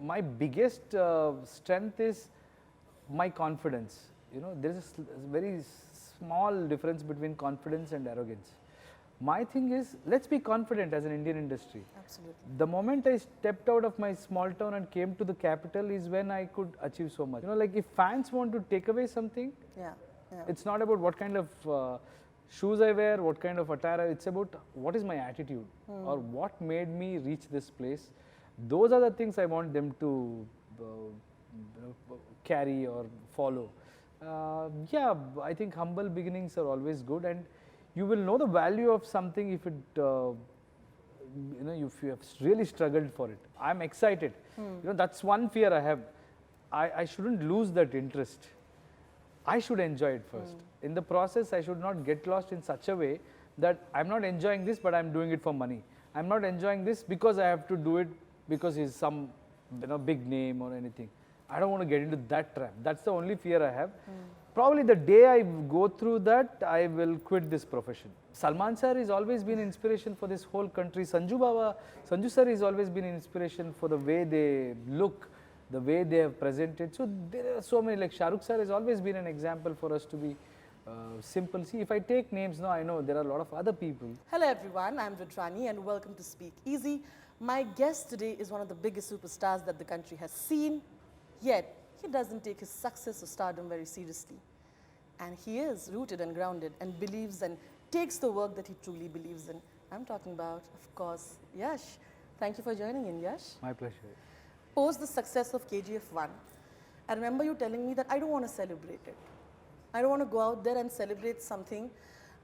My biggest strength is my confidence. You know, there is a very small difference between confidence and arrogance. My thing is, let's be confident as an Indian industry. Absolutely. The moment I stepped out of my small town and came to the capital is when I could achieve so much. You know, like if fans want to take away something, Yeah. it's not about what kind of shoes I wear, what kind of attire, it's about what is my attitude or what made me reach this place. Those are the things I want them to carry or follow. Yeah, I think humble beginnings are always good, and you will know the value of something if if you have really struggled for it. I'm excited. You know, that's one fear I have. I shouldn't lose that interest. I should enjoy it first. In the process, I should not get lost in such a way that I'm not enjoying this, but I'm doing it for money. I'm not enjoying this because I have to do it because he's some big name or anything. I don't want to get into that trap. That's the only fear I have. Probably the day I go through that, I will quit this profession. Salman sir has always been inspiration for this whole country. Sanju sir has always been inspiration for the way they look, the way they have presented. So there are so many, like Shah Rukh sir has always been an example for us to be simple. See, if I take names now, I know there are a lot of other people. Hello everyone, I'm Rudrani and welcome to Speak Easy. My guest today is one of the biggest superstars that the country has seen, yet he doesn't take his success or stardom very seriously. And he is rooted and grounded and believes and takes the work that he truly believes in. I'm talking about, of course, Yash. Thank you for joining in, Yash. My pleasure. Post the success of KGF 1, I remember you telling me that I don't want to celebrate it. I don't want to go out there and celebrate something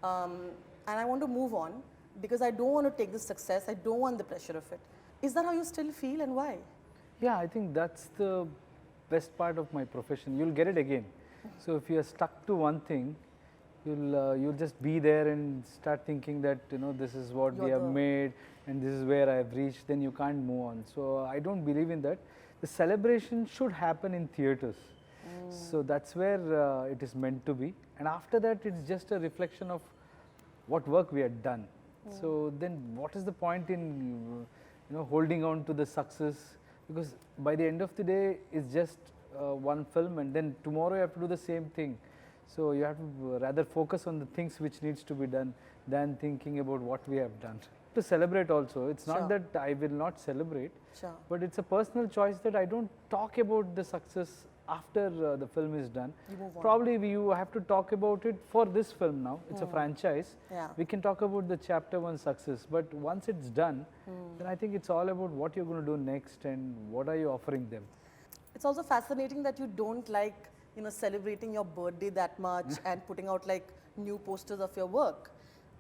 and I want to move on because I don't want to take the success, I don't want the pressure of it. Is that how you still feel and why? Yeah, I think that's the best part of my profession. You'll get it again. So if you're stuck to one thing, you'll just be there and start thinking that this is what we have made and this is where I have reached. Then you can't move on. So I don't believe in that. The celebration should happen in theaters. So that's where it is meant to be. And after that, it's just a reflection of what work we had done. So then, what is the point in holding on to the success? Because by the end of the day, it's just one film, and then tomorrow you have to do the same thing. So you have to rather focus on the things which needs to be done than thinking about what we have done. To celebrate also, it's not that I will not celebrate, but it's a personal choice that I don't talk about the success after the film is done. Probably you have to talk about it for this film now. It's a franchise. We can talk about the chapter 1 success, but once it's done, then I think it's all about what you're going to do next and what are you offering them. It's also fascinating that you don't like, celebrating your birthday that much and putting out like new posters of your work.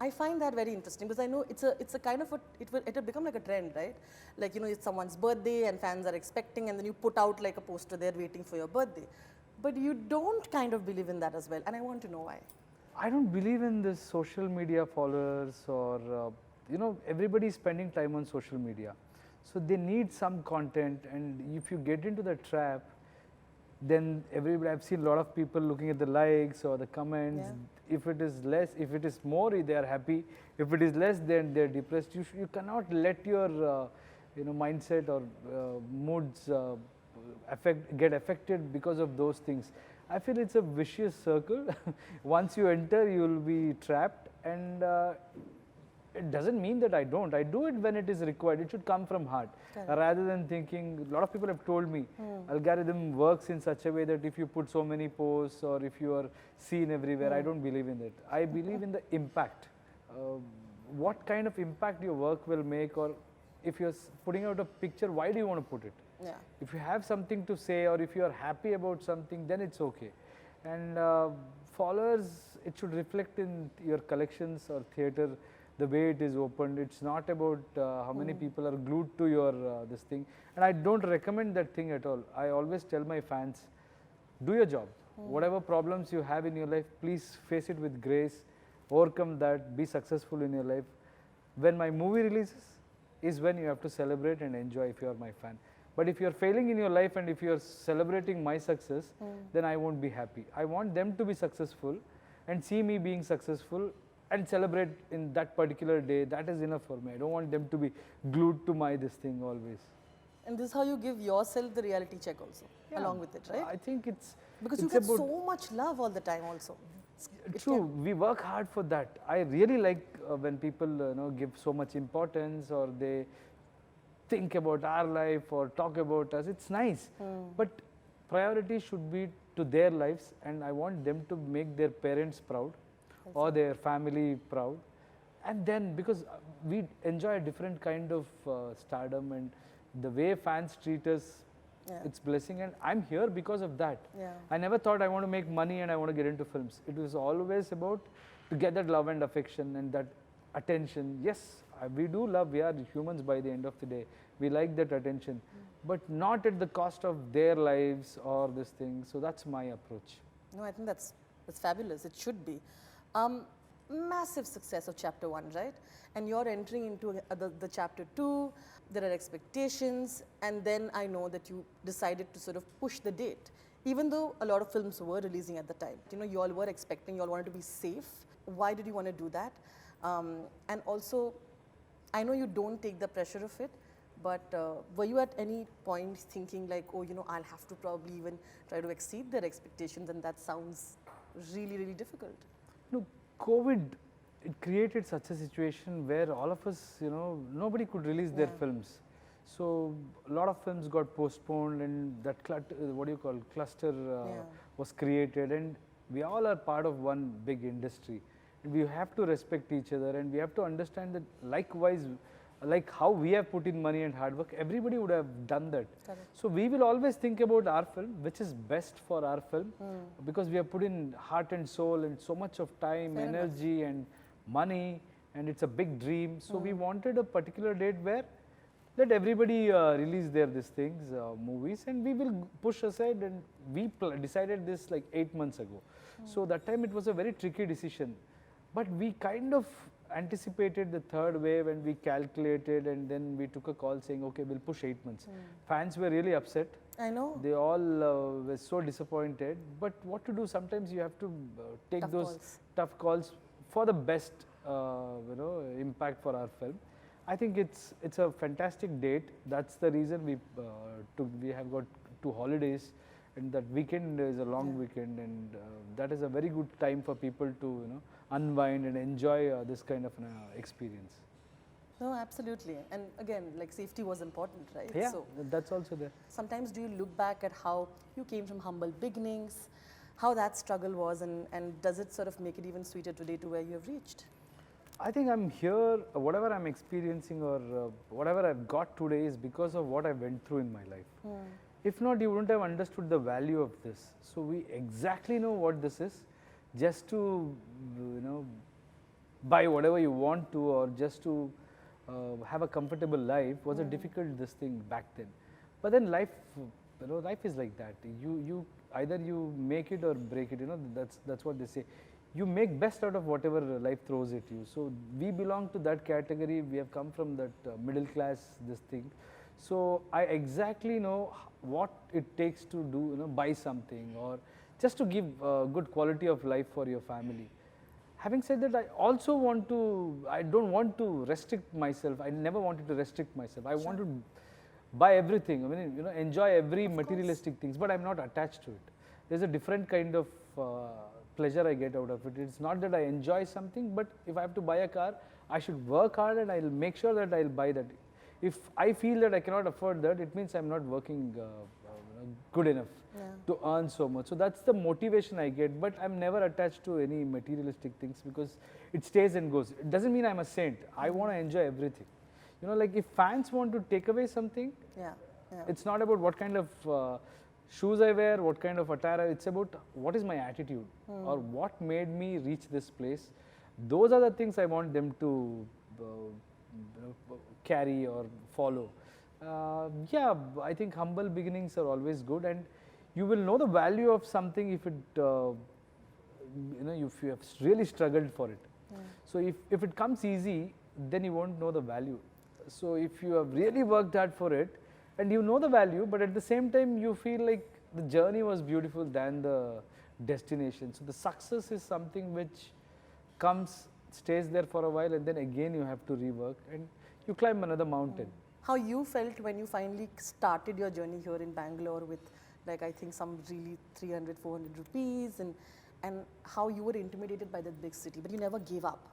I find that very interesting because I know it's a kind of it'll become like a trend, right? Like, it's someone's birthday and fans are expecting and then you put out like a poster there waiting for your birthday. But you don't kind of believe in that as well, and I want to know why. I don't believe in this social media followers or, everybody is spending time on social media. So they need some content, and if you get into the trap, then everybody, I've seen a lot of people looking at the likes or the comments. If it is less, if it is more, they are happy. If it is less, then they're depressed. You cannot let your mindset or moods get affected because of those things. I feel it's a vicious circle. Once you enter, you will be trapped, and it doesn't mean that I don't. I do it when it is required. It should come from heart. Rather than thinking, a lot of people have told me, algorithm works in such a way that if you put so many posts or if you are seen everywhere, I don't believe in that. I believe in the impact. What kind of impact your work will make, or if you're putting out a picture, why do you want to put it? If you have something to say or if you are happy about something, then it's okay. And followers, it should reflect in your collections or theater, the way it is opened. It's not about how many people are glued to your this thing. And I don't recommend that thing at all. I always tell my fans, do your job. Whatever problems you have in your life, please face it with grace, overcome that, be successful in your life. When my movie releases is when you have to celebrate and enjoy if you are my fan. But if you are failing in your life and if you are celebrating my success, then I won't be happy. I want them to be successful and see me being successful and celebrate in that particular day. That is enough for me. I don't want them to be glued to this thing always. And this is how you give yourself the reality check also, along with it, right? I think it's Because it's you get about so much love all the time also. true. We work hard for that. I really like when people give so much importance, or they think about our life or talk about us. It's nice, but priority should be to their lives, and I want them to make their parents proud or their family proud. And then, because we enjoy a different kind of stardom, and the way fans treat us, it's blessing, and I'm here because of that. I never thought I want to make money and I want to get into films. It was always about to get that love and affection and that attention. Yes, we do love, we are humans by the end of the day. We like that attention, but not at the cost of their lives or this thing. So that's my approach. No, I think that's fabulous. It should be. Massive success of chapter 1, right? And you're entering into the chapter 2. There are expectations, and then I know that you decided to sort of push the date, even though a lot of films were releasing at the time. You know, you all were expecting, you all wanted to be safe. Why did you want to do that? And also, I know you don't take the pressure of it, but were you at any point thinking like, oh, you know, I'll have to probably even try to exceed their expectations, and that sounds really, really difficult? No, COVID, it created such a situation where all of us, nobody could release their films. So a lot of films got postponed, and that cluster was created, and we all are part of one big industry. We have to respect each other, and we have to understand that likewise, like how we have put in money and hard work, everybody would have done that. Correct. So we will always think about our film, which is best for our film, because we have put in heart and soul and so much of time, energy and money, and it's a big dream. So we wanted a particular date where let everybody release their movies, and we will push aside, and we decided this like 8 months ago. So that time it was a very tricky decision, but we kind of anticipated the third wave, and we calculated, and then we took a call saying, okay, we'll push 8 months. Fans were really upset. I know. They all were so disappointed, but what to do? Sometimes you have to take tough calls for the best impact for our film. I think it's a fantastic date. That's the reason we have got 2 holidays, and that weekend is a long weekend, and that is a very good time for people to unwind and enjoy this kind of experience. No, absolutely. And again, like safety was important, right? Yeah, so that's also there. sometimes do you look back at how you came from humble beginnings, how that struggle was, and does it sort of make it even sweeter today to where you have reached? I think I'm here, whatever I'm experiencing or whatever I've got today is because of what I went through in my life. If not, you wouldn't have understood the value of this. So we exactly know what this is. Just to buy whatever you want to, or just to have a comfortable life was a difficult thing back then. But then life, life is like that. You either you make it or break it. That's what they say. You make best out of whatever life throws at you. So we belong to that category. We have come from that middle class thing. So I exactly know what it takes to do, buy something, or just to give good quality of life for your family. Having said that, I don't want to restrict myself. I never wanted to restrict myself. I want to buy everything. I mean, enjoy every materialistic things, but I'm not attached to it. There's a different kind of pleasure I get out of it. It's not that I enjoy something, but if I have to buy a car, I should work hard, and I'll make sure that I'll buy that. If I feel that I cannot afford that, it means I'm not working good enough to earn so much. So that's the motivation I get, but I'm never attached to any materialistic things, because it stays and goes. It doesn't mean I'm a saint. I want to enjoy everything. Like if fans want to take away something, it's not about what kind of shoes I wear, what kind of attire. It's about what is my attitude, or what made me reach this place. Those are the things I want them to carry or follow. I think humble beginnings are always good, and you will know the value of something if it, if you have really struggled for it. So if it comes easy, then you won't know the value. So if you have really worked hard for it, and you know the value, but at the same time you feel like the journey was beautiful than the destination. So the success is something which comes, stays there for a while, and then again you have to rework, and you climb another mountain. how you felt when you finally started your journey here in Bangalore with, like, I think some really 300, 400 rupees, and how you were intimidated by that big city, but you never gave up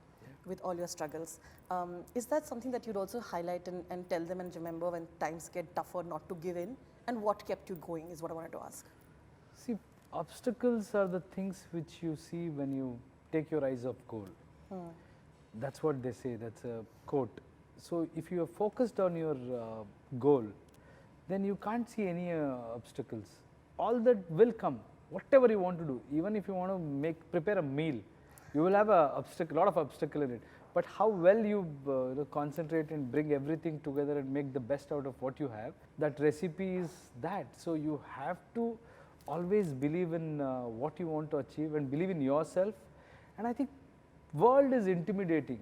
with all your struggles. Is that something that you'd also highlight and tell them and remember when times get tougher not to give in? And what kept you going is what I wanted to ask. See, obstacles are the things which you see when you take your eyes off goal. That's what they say, that's a quote. So if you are focused on your goal, then you can't see any obstacles. All that will come, whatever you want to do. Even if you want to prepare a meal, you will have a lot of obstacle in it. But how well you concentrate and bring everything together and make the best out of what you have, that recipe is that. So you have to always believe in what you want to achieve and believe in yourself. And I think world is intimidating.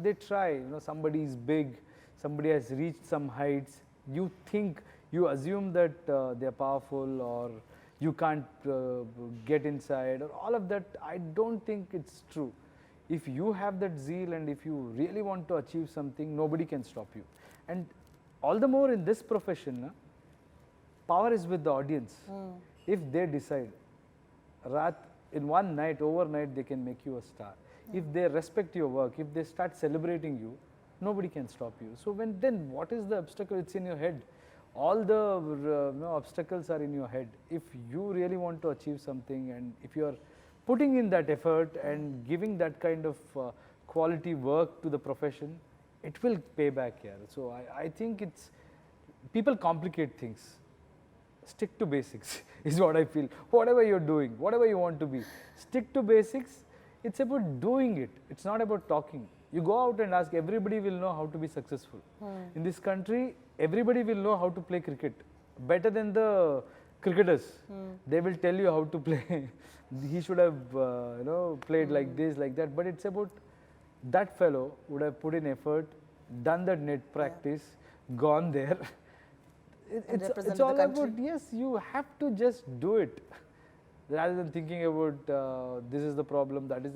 They try, somebody is big, somebody has reached some heights. You think, you assume that they're powerful, or you can't get inside, or all of that. I don't think it's true. If you have that zeal and if you really want to achieve something, nobody can stop you. And all the more in this profession, power is with the audience. If they decide, in one night, overnight, they can make you a star. If they respect your work, if they start celebrating you, nobody can stop you. So then what is the obstacle? It's in your head. All the obstacles are in your head. If you really want to achieve something, and if you are putting in that effort and giving that kind of quality work to the profession, it will pay back here. So I think people complicate things. Stick to basics is what I feel. Whatever you're doing, whatever you want to be, stick to basics. It's about doing it. It's not about talking. You go out and ask, everybody will know how to be successful. In this country, everybody will know how to play cricket better than the cricketers. They will tell you how to play. He should have played like this, like that. But it's about that fellow would have put in effort, done that net practice, gone there. It's all about, yes, you have to just do it. Rather than thinking about this is the problem, that is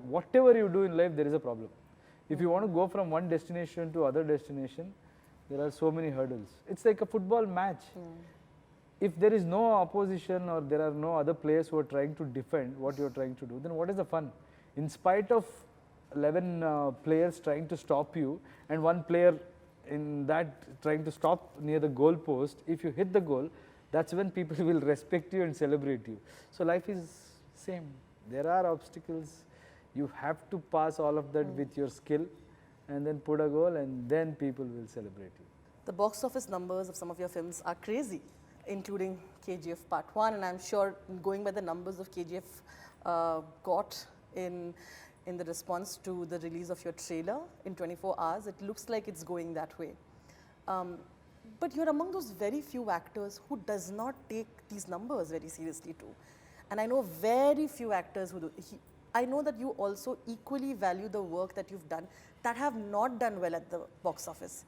whatever you do in life, there is a problem. If you want to go from one destination to other destination, there are so many hurdles. It's like a football match. If there is no opposition or there are no other players who are trying to defend what you are trying to do, then what is the fun? In spite of 11 players trying to stop you and one player in that trying to stop near the goal post, if you hit the goal, that's when people will respect you and celebrate you. So life is same. There are obstacles. You have to pass all of that with your skill and then put a goal, and then people will celebrate you. The box office numbers of some of your films are crazy, including KGF Part 1, and I'm sure going by the numbers of KGF got in the response to the release of your trailer in 24 hours, it looks like it's going that way. But you're among those very few actors who does not take these numbers very seriously too. And I know very few actors who do. I know that you also equally value the work that you've done that have not done well at the box office.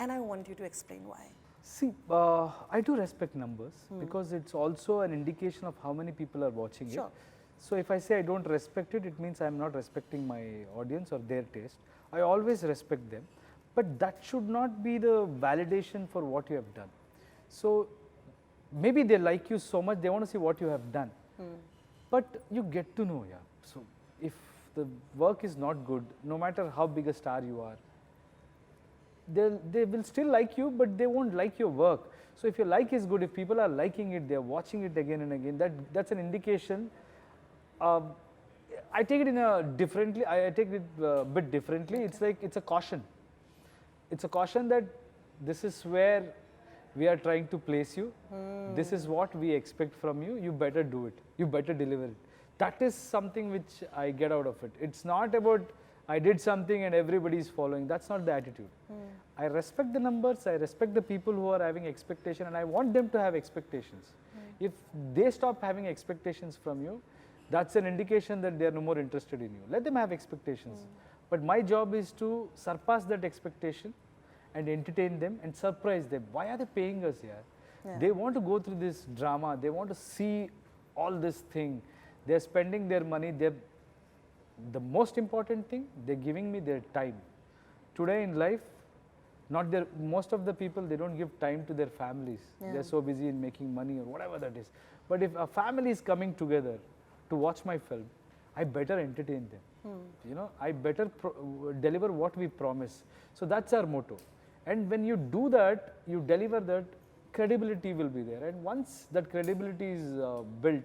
And I want you to explain why. See, I do respect numbers because it's also an indication of how many people are watching it. So if I say I don't respect it, it means I'm not respecting my audience or their taste. I always respect them. But that should not be the validation for what you have done. So maybe they like you so much, they want to see what you have done. But you get to know, So if the work is not good, no matter how big a star you are, they will still like you, but they won't like your work. So if your like is good, if people are liking it, they are watching it again and again, that's an indication. I take it differently. I take it a bit differently. It's like, it's a caution. It's a caution that this is where we are trying to place you. This is what we expect from you. You better do it. You better deliver it. That is something which I get out of it. It's not about I did something and everybody is following. That's not the attitude. I respect the numbers. I respect the people who are having expectation, and I want them to have expectations. If they stop having expectations from you, that's an indication that they are no more interested in you. Let them have expectations. But my job is to surpass that expectation and entertain them and surprise them. Why are they paying us here? They want to go through this drama. They want to see all this thing. They're spending their money. The most important thing, they're giving me their time. Today in life, Not their, most of the people, they don't give time to their families. They're so busy in making money or whatever that is. But if a family is coming together to watch my film, I better entertain them. You know, I better deliver what we promise. So that's our motto. And when you do that, you deliver that, credibility will be there. And once that credibility is built,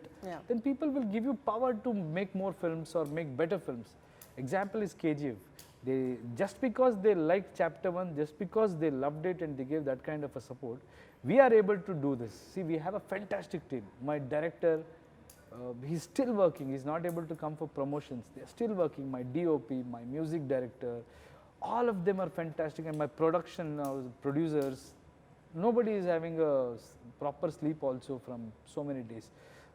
then people will give you power to make more films or make better films. Example is KGF. They, just because they liked chapter 1, just because they loved it and they gave that kind of a support, we are able to do this. See, we have a fantastic team. My director, he's still working. He's not able to come for promotions. They're still working. My DOP, my music director, all of them are fantastic. And my production producers, nobody is having a proper sleep also from so many days.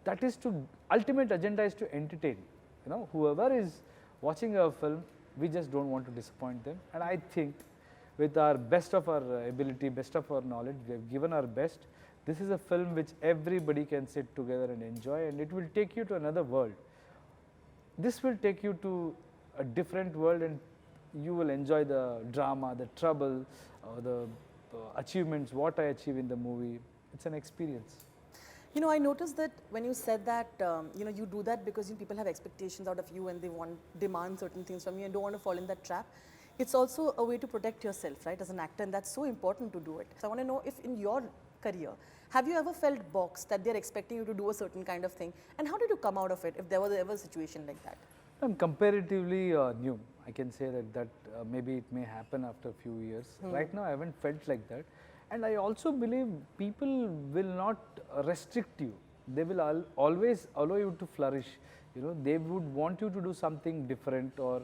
That is to, ultimate agenda is to entertain. You know, whoever is watching a film, we just don't want to disappoint them. And I think with our best of our ability, best of our knowledge, we have given our best. This is a film which everybody can sit together and enjoy, and it will take you to another world. This will take you to a different world, and you will enjoy the drama, the trouble, the achievements, what I achieve in the movie. It's an experience. You know, I noticed that when you said that, you know, you do that because people have expectations out of you and they demand certain things from you and don't want to fall in that trap. It's also a way to protect yourself, right, as an actor, and that's so important to do it. So I want to know if in your career, have you ever felt boxed that they're expecting you to do a certain kind of thing? And how did you come out of it if there was ever a situation like that? I'm comparatively new. I can say that maybe it may happen after a few years. Right now, I haven't felt like that. And I also believe people will not restrict you. They will always allow you to flourish. You know, they would want you to do something different, or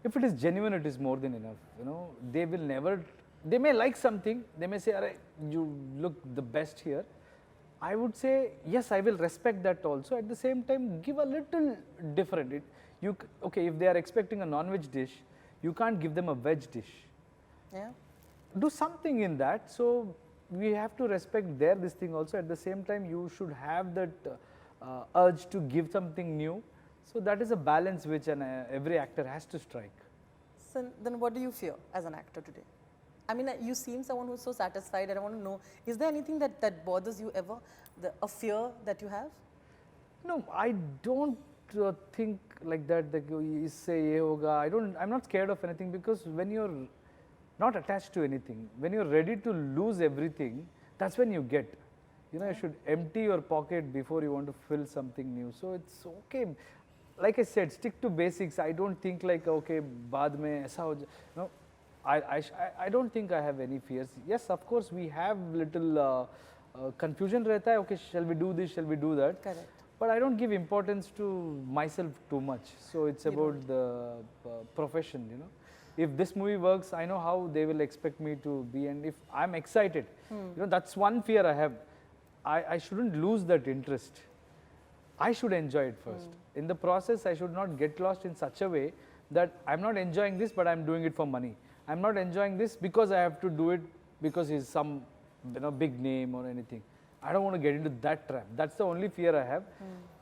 if it is genuine, it is more than enough. You know, they will never, they may like something, they may say, "Arey, you look the best here." I would say, yes, I will respect that also. At the same time, give a little different. Okay, if they are expecting a non-veg dish, you can't give them a veg dish. Yeah. Do something in that. So we have to respect this thing also. At the same time, you should have that urge to give something new. So that is a balance which every actor has to strike. So then what do you fear as an actor today? I mean, you seem someone who's so satisfied, and I want to know, is there anything that bothers you ever, a fear that you have? No, I don't think like that, that you say, "Ye hoga." I'm not scared of anything, because when you're not attached to anything, when you're ready to lose everything, that's when you get. You know, you should empty your pocket before you want to fill something new. So it's okay. Like I said, stick to basics. I don't think like, okay, baad mein aisa ho no, I don't think I have any fears. Yes, of course, we have little confusion rehta hai, okay, shall we do this, shall we do that? Correct. But I don't give importance to myself too much. So it's about the profession, you know. If this movie works, I know how they will expect me to be, and if I'm excited, you know, that's one fear I have. I shouldn't lose that interest. I should enjoy it first. In the process, I should not get lost in such a way that I'm not enjoying this, but I'm doing it for money. I'm not enjoying this because I have to do it because he's some, you know, big name or anything. I don't want to get into that trap. That's the only fear I have.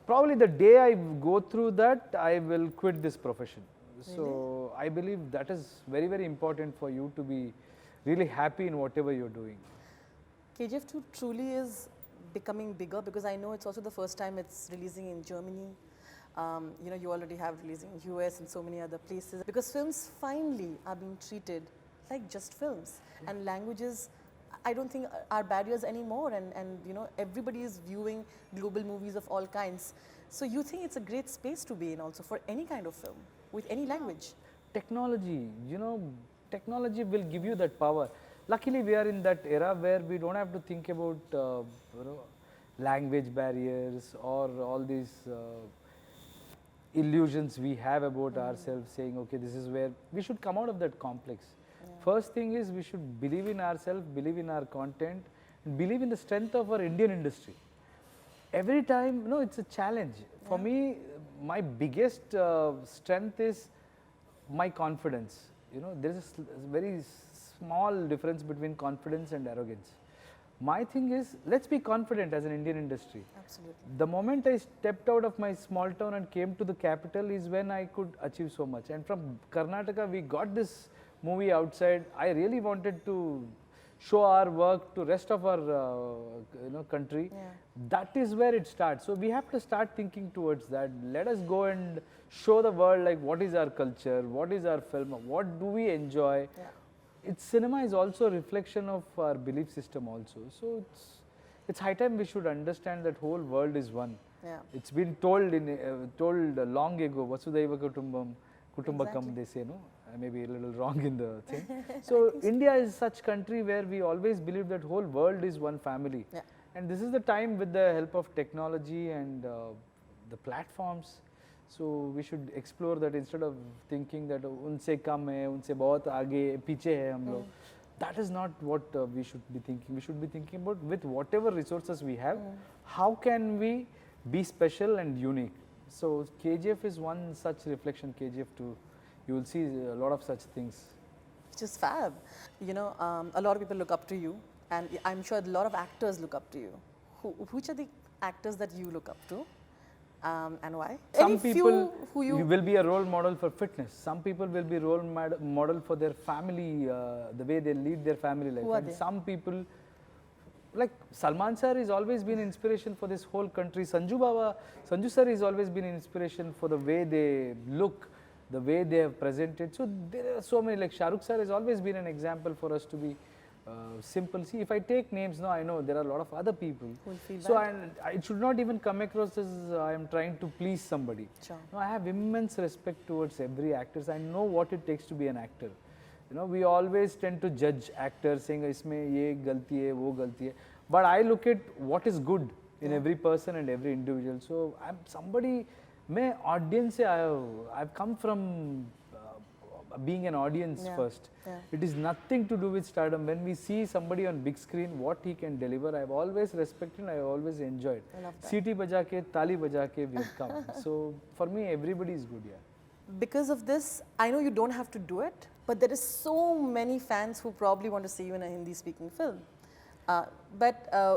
Probably the day I go through that, I will quit this profession. Really? So I believe that is very, very important for you to be really happy in whatever you're doing. KGF 2 truly is becoming bigger, because I know it's also the first time it's releasing in Germany. You know, you already have releasing in US and so many other places, because films finally are being treated like just films, and languages, I don't think, are barriers anymore, and you know, everybody is viewing global movies of all kinds. So you think it's a great space to be in also for any kind of film with any language? Technology, you know, technology will give you that power. Luckily, we are in that era where we don't have to think about you know, language barriers or all these illusions we have about ourselves, saying, okay, this is where we should come out of that complex. First thing is, we should believe in ourselves, believe in our content, and believe in the strength of our Indian industry. Every time, no, it's a challenge. For me, my biggest strength is my confidence. You know, there is a very small difference between confidence and arrogance. My thing is, let's be confident as an Indian industry. Absolutely. The moment I stepped out of my small town and came to the capital is when I could achieve so much. And from Karnataka, we got this movie outside. I really wanted to show our work to rest of our country. Yeah. That is where it starts. So we have to start thinking towards that. Let us go and show the world like what is our culture, what is our film, what do we enjoy. Yeah. Cinema is also a reflection of our belief system also. So it's high time we should understand that whole world is one. Yeah. It's been told long ago, Vasudhaiva Kutumbakam, Exactly. they say, no? I may be a little wrong in the thing. So India is such country where we always believe that whole world is one family. Yeah. And this is the time with the help of technology and the platforms. So we should explore that instead of thinking that unse kam hai, unse bahut aage, piche hai hum log. That is not what we should be thinking. We should be thinking about with whatever resources we have, how can we be special and unique. So KGF is one such reflection, KGF 2. You will see a lot of such things. Which is fab. You know, a lot of people look up to you, and I'm sure a lot of actors look up to you. Which are the actors that you look up to, and why? Some Any people few who you will be a role model for fitness. Some people will be role model for their family, the way they lead their family life. Who are And they? some people, like Salman sir, has always been inspiration for this whole country. Sanju sir has always been inspiration for the way they look, the way they have presented. So there are so many, like Shah Rukh sir has always been an example for us to be simple. See, if I take names now, I know there are a lot of other people. Who will feel So bad. it should not even come across as I am trying to please somebody. Sure. No, I have immense respect towards every actor. I know what it takes to be an actor. You know, we always tend to judge actors saying, "Isme ye galti hai, wo galti hai." But I look at what is good in every person and every individual. So I'm somebody, मैं audience से आया हूँ. I've come from being an audience Yeah. first. Yeah. It is nothing to do with stardom. When we see somebody on big screen, what he can deliver, I've always respected and I always enjoyed. I love that. Siti baja ke, tali baja ke, we have come. So for me, everybody is good, yeah. Because of this, I know you don't have to do it, but there is so many fans who probably want to see you in a Hindi-speaking film.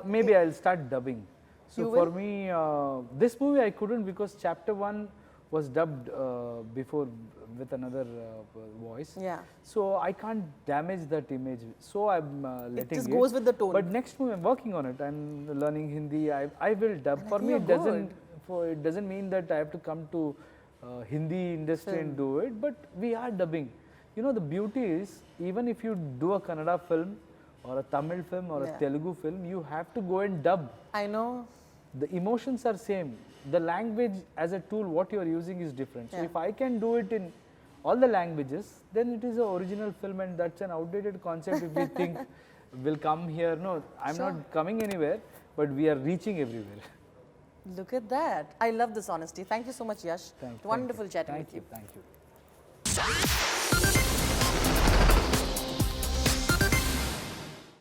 Maybe I'll start dubbing. So You for will? me, this movie I couldn't because chapter 1 was dubbed before with another voice. Yeah. So I can't damage that image. So I'm letting It just goes with the tone. But next movie I'm working on it. I'm learning Hindi. I will dub. And I For think me, it you're doesn't. good. It doesn't mean that I have to come to Hindi industry and do it. But we are dubbing. You know, the beauty is even if you do a Kannada film or a Tamil film or Yeah. a Telugu film, you have to go and dub. I know. The emotions are same. The language as a tool, what you are using is different. So Yeah. if I can do it in all the languages, then it is an original film, and that's an outdated concept if we think will come here. No, I'm Sure. not coming anywhere, but we are reaching everywhere. Look at that. I love this honesty. Thank you so much, Yash. Thank you. Wonderful chatting Thank with you. Thank you.